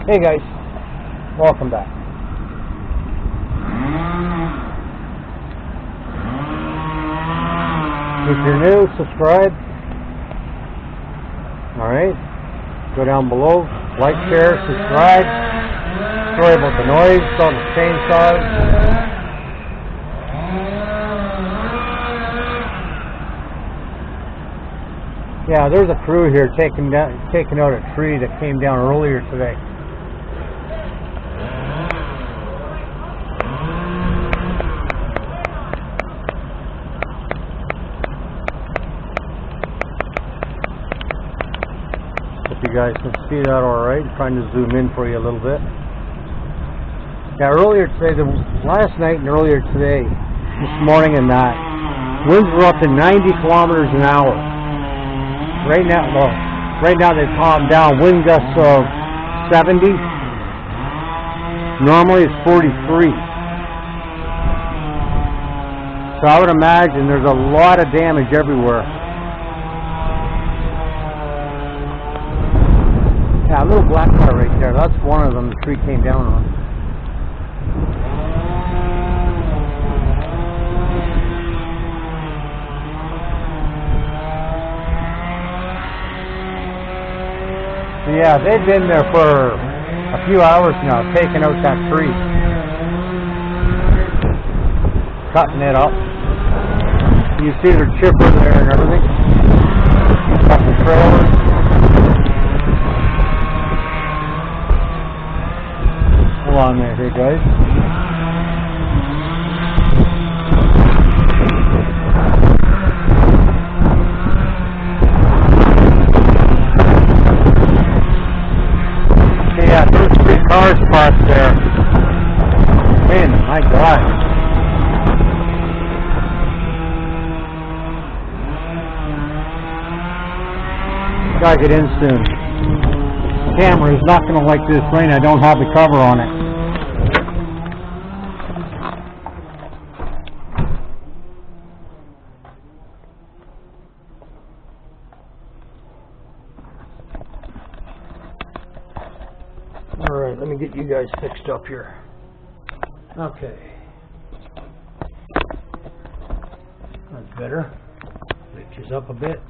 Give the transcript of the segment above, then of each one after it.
Hey guys, welcome back. If you're new, subscribe. Alright, go down below, like, share, subscribe. Sorry about the noise, all the chainsaws. Yeah, there's a crew here taking out a tree that came down earlier today. Hope you guys can see that alright. Trying to zoom in for you a little bit. Yeah, earlier today, last night and earlier today, this morning and that, winds were up to 90 kilometers an hour. Right now they've calmed down. Wind gusts of 70. Normally it's 43. So I would imagine there's a lot of damage everywhere. Yeah, a little black car right there. That's one of them the tree came down on. Yeah, they've been there for a few hours now, taking out that tree. Cutting it up. You see their chipper there and everything. Got the trailers. Hold on there, hey guys. Yeah, there's 3 cars parked there. Man, my God. Gotta get in soon. The camera is not gonna like this rain. I don't have the cover on it. Alright, let me get you guys fixed up here. Okay. That's better. Reaches up a bit.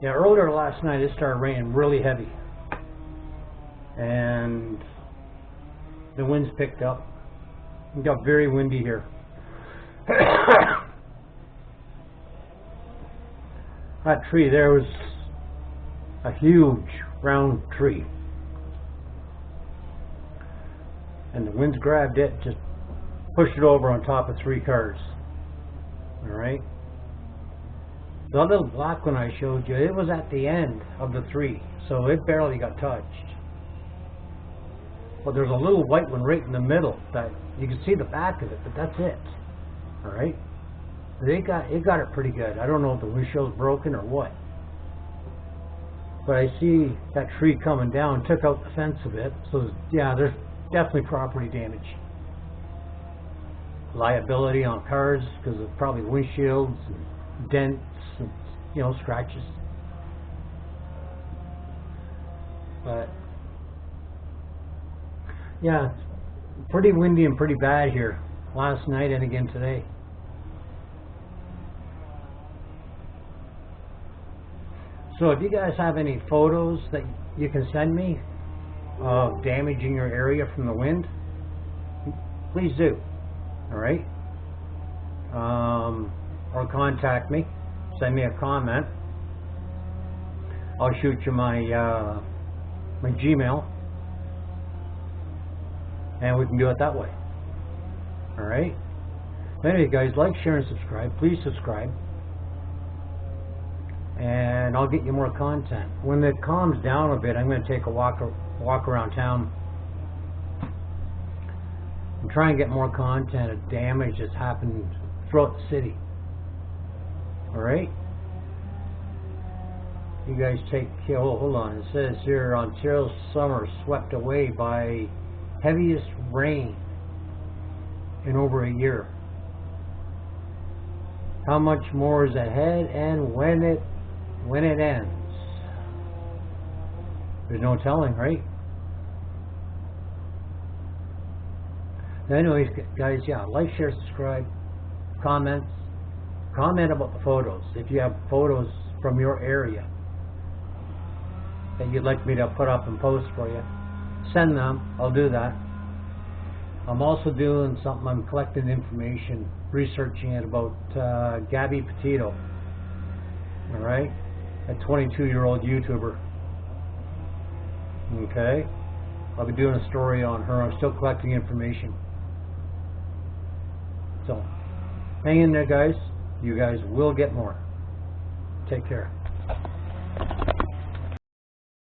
Yeah, earlier last night it started raining really heavy. And the winds picked up. It got very windy here. That tree there was a huge round tree, and the winds grabbed it, just pushed it over on top of 3 cars. Alright, the little black one I showed you, it was at the end of the 3, so it barely got touched. But there's a little white one right in the middle that you can see the back of it, but that's it. Alright, it got it pretty good. I don't know if the windshield's broken or what. But I see that tree coming down, took out the fence a bit. So yeah, there's definitely property damage. Liability on cars because of probably windshields and dents and, you know, scratches. But yeah, it's pretty windy and pretty bad here last night and again today. So if you guys have any photos that you can send me of damage in your area from the wind, please do. Alright? Or contact me. Send me a comment. I'll shoot you my my Gmail. And we can do it that way. Alright? Anyway guys, like, share, and subscribe. Please subscribe. And I'll get you more content. When it calms down a bit, I'm going to take a walk around town and try and get more content of damage that's happened throughout the city. Alright? You guys take care. Oh, hold on. It says here, Ontario's summer swept away by heaviest rain in over a year. How much more is ahead and when it when it ends. There's no telling, right? Anyways, guys, yeah, like, share, subscribe, comments. Comment about the photos. If you have photos from your area that you'd like me to put up and post for you, send them. I'll do that. I'm also doing something. I'm collecting information, researching it about Gabby Petito. All right, a 22-year-old YouTuber. Okay, I'll be doing a story on her. I'm still collecting information. So, hang in there, guys. You guys will get more. Take care.